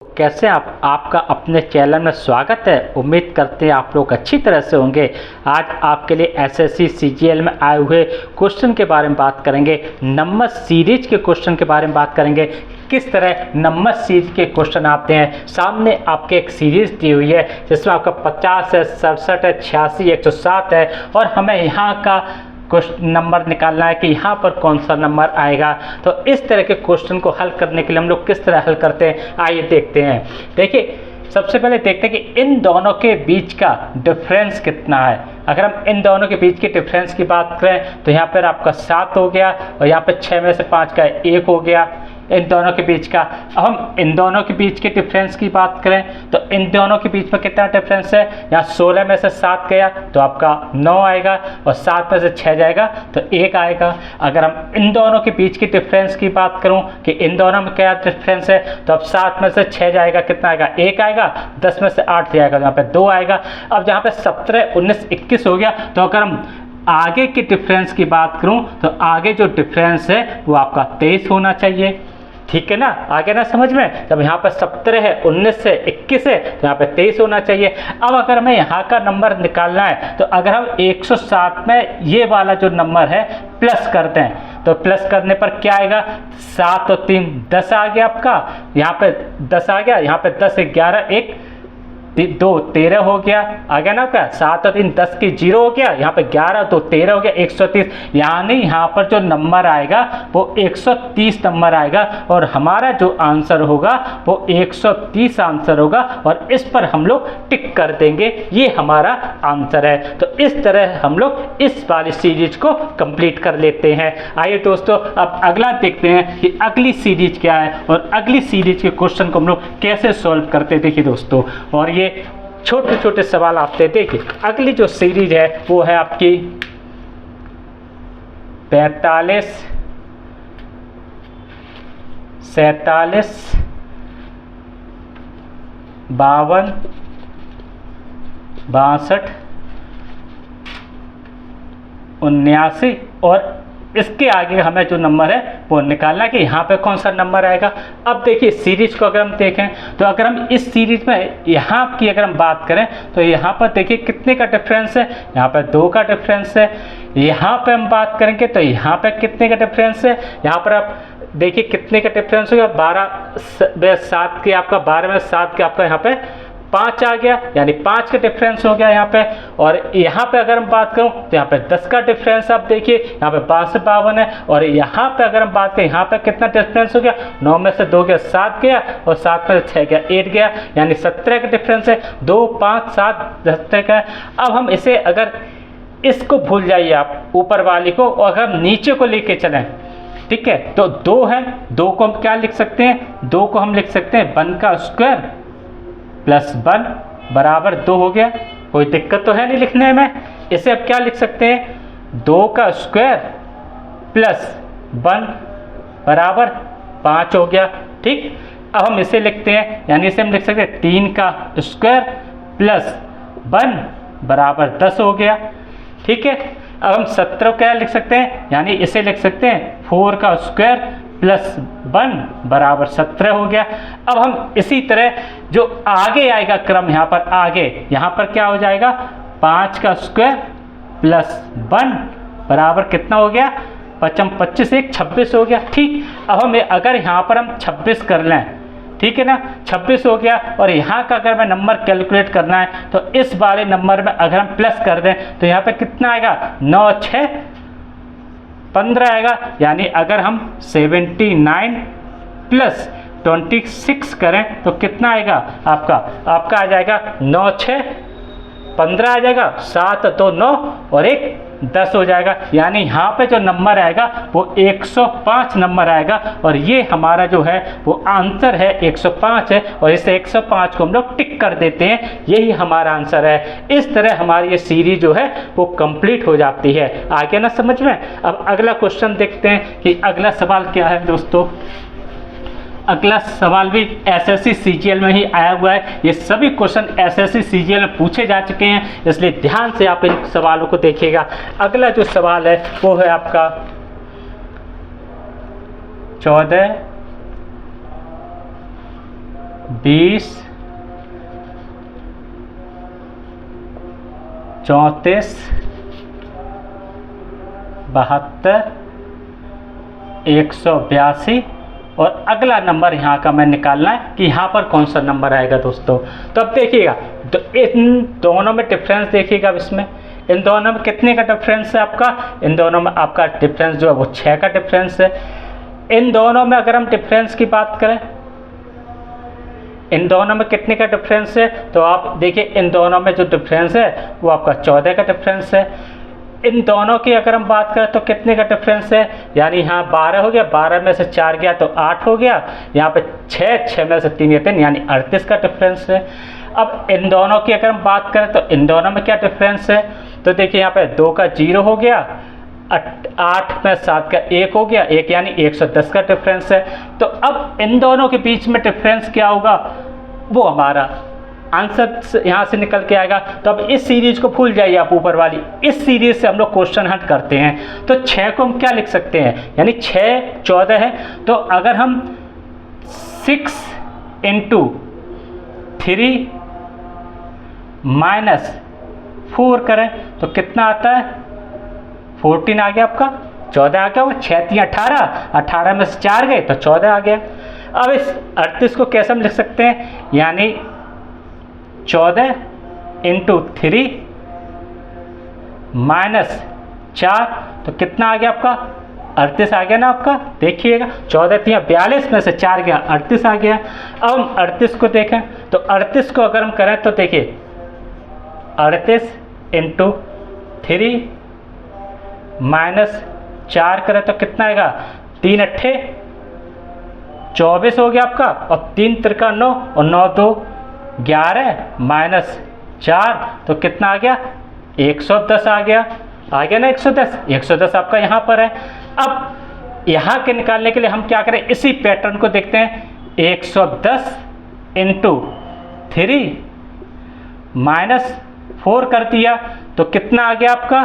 कैसे आपका अपने चैनल में स्वागत है। उम्मीद करते हैं आप लोग अच्छी तरह से होंगे। आज आपके लिए एसएससी सीजीएल में आए हुए क्वेश्चन के बारे में बात करेंगे। नंबर सीरीज के क्वेश्चन के बारे में बात करेंगे। किस तरह नंबर सीरीज के क्वेश्चन आते हैं। सामने आपके एक सीरीज दी हुई है जिसमें आपका 50 है, 67 है, 86, 107 है और हमें यहाँ का क्वेश्चन नंबर निकालना है कि यहाँ पर कौन सा नंबर आएगा। तो इस तरह के क्वेश्चन को हल करने के लिए हम लोग किस तरह हल करते हैं, आइए देखते हैं। देखिए, सबसे पहले देखते हैं कि इन दोनों के बीच का डिफरेंस कितना है। अगर हम इन दोनों के बीच के डिफरेंस की बात करें तो यहाँ पर आपका 7 हो गया और यहाँ पर 6 में से 5 का 1 हो गया इन दोनों के बीच का। अब हम इन दोनों के बीच के डिफरेंस की बात करें तो इन दोनों के बीच में कितना डिफरेंस है। यहाँ 16 में से 7 गया तो आपका 9 आएगा और 7 में से 6 जाएगा तो 1 आएगा। अगर हम इन दोनों के बीच के डिफरेंस की बात करूं कि इन दोनों में क्या डिफरेंस है तो अब 7 में से 6 जाएगा, कितना आएगा, 1 आएगा। 10 में से 8 जाएगा तो यहाँ पे 2 आएगा। अब जहाँ पे 17, 19, 21 हो गया तो अगर हम आगे के डिफरेंस की बात करूं तो आगे जो डिफरेंस है वो आपका 23 होना चाहिए। ठीक है ना, आगे ना समझ में। जब यहाँ पर 17 है, 19 है, 21 है तो यहाँ पे 23 होना चाहिए। अब अगर हमें यहाँ का नंबर निकालना है तो अगर हम 107 में ये वाला जो नंबर है प्लस करते हैं तो प्लस करने पर क्या आएगा, 7 और 3 10 आ गया आपका। यहाँ पे 10 आ गया, यहाँ पे 10, 11, 1, 2 13 हो गया। आ गया ना आपका। 7 और 3 10 की 0 हो गया। यहाँ पे 11 2 13 हो गया, 130। यानी यहाँ पर जो नंबर आएगा वो 130 नंबर आएगा और हमारा जो आंसर होगा वो 130 आंसर होगा और इस पर हम लोग टिक कर देंगे, ये हमारा आंसर है। तो इस तरह हम लोग इस वाली सीरीज को कंप्लीट कर लेते हैं। आइए दोस्तों, अब अगला देखते हैं कि अगली सीरीज क्या है और अगली सीरीज के क्वेश्चन को हम लोग कैसे सॉल्व करते हैं। देखिए दोस्तों, और ये छोटे छोटे सवाल आपसे। देखिए, अगली जो सीरीज है वो है आपकी 45, 47, 52, 62, 79 और इसके आगे हमें जो नंबर है वो निकालना है कि यहाँ पे कौन सा नंबर आएगा। अब देखिए, सीरीज को अगर हम देखें तो अगर हम इस सीरीज में यहाँ की अगर हम बात करें तो यहाँ पर देखिए कितने का डिफरेंस है, यहाँ पर 2 का डिफरेंस है। यहाँ पे हम बात करेंगे तो यहाँ पे कितने का डिफरेंस है, यहाँ पर आप देखिए कितने का डिफरेंस होगा, 12 में 7 के आपका, 12 में 7 के आपका यहाँ पे 5 आ गया, यानी 5 का डिफरेंस हो गया यहाँ पे। और यहाँ पे अगर हम बात करूँ तो यहाँ पे 10 का डिफरेंस आप देखिए, यहाँ पे 5 से 52 है। और यहाँ पे अगर हम बात करें, यहाँ पे कितना डिफरेंस हो गया, 9 में से 2 गया, 7 गया और 7 में से 6 गया, 8 गया, यानी 17 का डिफरेंस है। 2 5 7 17 का है। अब हम इसे, अगर इसको भूल जाइए आप ऊपर वाली को, और अगर हम नीचे को लेके चलें, ठीक है, तो 2 है, 2 को हम क्या लिख सकते हैं, 2 को हम लिख सकते हैं 1 का स्क्वायर प्लस 1 बराबर 2 हो गया। कोई दिक्कत तो है नहीं लिखने में। इसे अब क्या लिख सकते हैं, 2 का स्क्वायर प्लस 1 बराबर 5 हो गया। ठीक, अब हम इसे लिखते हैं, यानी इसे हम लिख सकते हैं 3 का स्क्वायर प्लस 1 बराबर 10 हो गया। ठीक है, अब हम 17 क्या लिख सकते हैं, यानी इसे लिख सकते हैं 4 का स्क्वायर प्लस 1 बराबर 17 हो गया। अब हम इसी तरह जो आगे आएगा क्रम, यहाँ पर आगे, यहाँ पर क्या हो जाएगा, 5 का स्क्वायर प्लस 1 बराबर कितना हो गया, 5 25 1 26 हो गया। ठीक, अब हमें अगर यहाँ पर हम 26 कर लें, ठीक है ना, 26 हो गया। और यहाँ का अगर मैं नंबर कैलकुलेट करना है तो इस वाले नंबर में अगर हम प्लस कर दें तो यहाँ पे कितना आएगा, 9 6 15 आएगा। यानी अगर हम 79 प्लस 26 करें तो कितना आएगा आपका आ जाएगा 9 6 15 आ जाएगा, 7 2 9 और 1 10 हो जाएगा। यानी यहाँ पे जो नंबर आएगा वो 105 नंबर आएगा और ये हमारा जो है वो आंसर है 105 है। और इस 105 को हम लोग टिक कर देते हैं, यही हमारा आंसर है। इस तरह हमारी ये सीरीज जो है वो कंप्लीट हो जाती है। आगे ना समझ में। अब अगला क्वेश्चन देखते हैं कि अगला सवाल क्या है दोस्तों। अगला सवाल भी एसएससी सीजीएल में ही आया हुआ है। ये सभी क्वेश्चन एसएससी सीजीएल में पूछे जा चुके हैं, इसलिए ध्यान से आप इन सवालों को देखिएगा। अगला जो सवाल है वो है आपका 14 20 34 72 182 और अगला नंबर यहाँ का मैं निकालना है कि यहाँ पर कौन सा नंबर आएगा दोस्तों। तो अब देखिएगा, तो इन दोनों में डिफरेंस देखिएगा, इसमें इन दोनों में कितने का डिफरेंस है आपका, इन दोनों में आपका डिफरेंस जो है वो 6 का डिफरेंस है। इन दोनों में अगर हम डिफरेंस की बात करें, इन दोनों में कितने का डिफरेंस है, तो आप देखिए इन दोनों में जो डिफरेंस है वो आपका 14 का डिफरेंस है। इन दोनों की अगर हम बात करें तो कितने का डिफरेंस है, यानी यहाँ 12 हो गया, 12 में से 4 गया तो 8 हो गया, यहाँ पे 6 में से 3 3 यानी 38 का डिफरेंस है। अब इन दोनों की अगर हम बात करें तो इन दोनों में क्या डिफरेंस है, तो देखिए यहाँ पे 2 का 0 हो गया, 8 में 7 का 1 हो गया, 1 यानी 110 का डिफरेंस है। तो अब इन दोनों के बीच में डिफरेंस क्या होगा, वो हमारा आंसर यहाँ से निकल के आएगा। तो अब इस सीरीज को भूल जाइए आप, ऊपर वाली इस सीरीज से हम लोग क्वेश्चन हट करते हैं। तो 6 को हम क्या लिख सकते हैं, यानी 6 14 है, तो अगर हम 6 × 3 - 4 करें तो कितना आता है, 14 आ गया आपका, 14 आ गया, वो 6 3 18, 18 में से 4 गए तो 14 आ गया। अब इस 38 को कैसे हम लिख सकते हैं, यानी 14 × 3 - 4 तो कितना आ गया आपका, 38 आ गया ना आपका। देखिएगा 14 3 42 में से 4 गया, 38 आ गया। अब हम 38 को देखें तो 38 को अगर हम करें तो देखिए 38 × 3 - 4 करें तो कितना आएगा, 3 8 24 हो गया आपका, और 3 3 9 और 9 2 11 - 4 तो कितना आ गया, 110 आ गया ना 110, 110 आपका यहाँ पर है। अब यहाँ के निकालने के लिए हम क्या करें, इसी पैटर्न को देखते हैं, 110 × 3 - 4 कर दिया तो कितना आ गया आपका,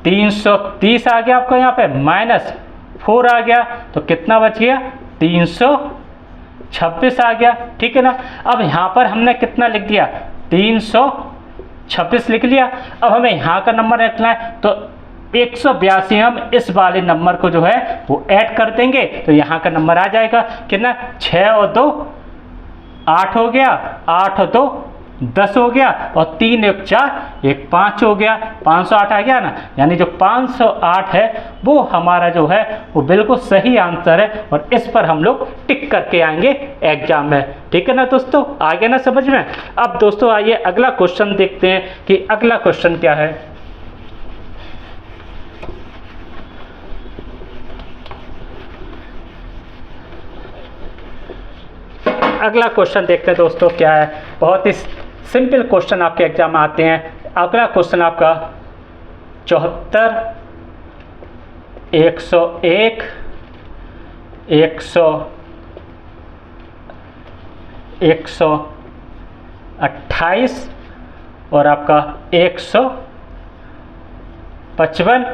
330 आ गया आपका, यहाँ पे -4 आ गया तो कितना बच गया, 326 आ गया, ठीक है ना। अब यहाँ पर हमने कितना लिख दिया, 326 लिख लिया। अब हमें यहाँ का नंबर रखना है तो 182 हम इस वाले नंबर को जो है वो ऐड कर देंगे तो यहाँ का नंबर आ जाएगा कितना, 6 और 2 8 हो गया, 8 और 2 10 हो गया, और 3 1 4 1 5 हो गया, 508 आ गया ना। यानी जो 508 है वो हमारा जो है वो बिल्कुल सही आंसर है, और इस पर हम लोग टिक करके आएंगे एग्जाम में, ठीक है ना दोस्तों, आ गया ना समझ में। अब दोस्तों आइए अगला क्वेश्चन देखते हैं कि अगला क्वेश्चन क्या है। अगला क्वेश्चन देखते हैं दोस्तों क्या है, बहुत ही सिंपल क्वेश्चन आपके एग्जाम में आते हैं। अगला क्वेश्चन आपका 74 101 128 और आपका 155,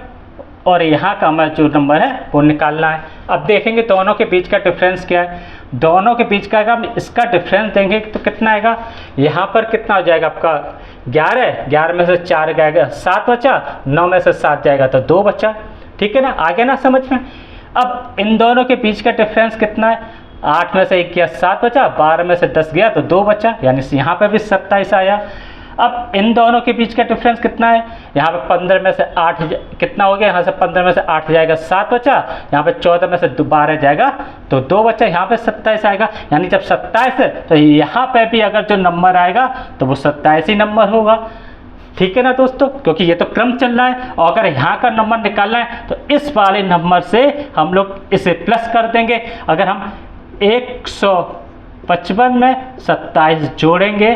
और यहाँ का हमारा जो नंबर है वो निकालना है। अब देखेंगे दोनों के बीच का डिफरेंस क्या है, दोनों के बीच का हम इसका डिफरेंस देंगे तो कितना आएगा, यहाँ पर कितना हो जाएगा आपका 11 में से 4 जाएगा 7 बचा, 9 में से 7 जाएगा तो 2 बचा, ठीक है ना, आ गया ना समझ में। अब इन दोनों के बीच का डिफरेंस कितना है, 8 में से 1 गया 7 बचा, 12 में से 10 गया तो 2 बचा, यानी यहाँ पर भी 27 आया। अब इन दोनों के बीच का डिफरेंस कितना है, यहाँ पे 15 में से 8 कितना हो गया, यहाँ से 15 में से 8 जाएगा 7 बचा, यहाँ पे 14 में से 12 जाएगा तो 2 बचा, यहाँ पे 27 आएगा। यानी जब 27 है तो यहाँ पे भी अगर जो नंबर आएगा तो वो 27 ही नंबर होगा, ठीक है ना दोस्तों, क्योंकि ये तो क्रम चल रहा है। और अगर यहाँ का नंबर निकालना है तो इस वाले नंबर से हम लोग इसे प्लस कर देंगे। अगर हम 155 में 27 जोड़ेंगे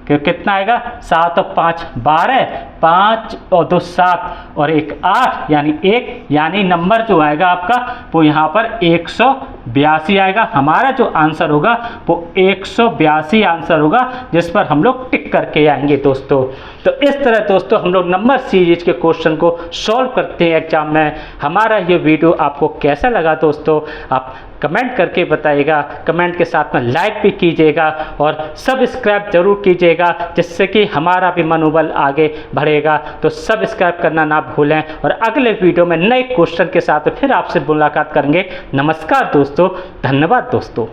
कि कितना आएगा, 7 और 5 12, 5 और 2 7 और 1 8, यानी 1, यानी नंबर जो आएगा आपका वो यहाँ पर 182 आएगा। हमारा जो आंसर होगा वो 182 आंसर होगा, जिस पर हम लोग टिक करके आएंगे दोस्तों। तो इस तरह दोस्तों हम लोग नंबर सीरीज के क्वेश्चन को सॉल्व करते हैं एग्जाम में। हमारा ये वीडियो आपको कैसा लगा दोस्तों, आप कमेंट करके बताइएगा। कमेंट के साथ में लाइक भी कीजिएगा और सब्सक्राइब जरूर कीजिएगा, जिससे कि हमारा भी मनोबल आगे बढ़ेगा। तो सब्सक्राइब करना ना भूलें और अगले वीडियो में नए क्वेश्चन के साथ फिर आपसे मुलाकात करेंगे। नमस्कार दोस्तों, धन्यवाद दोस्तों।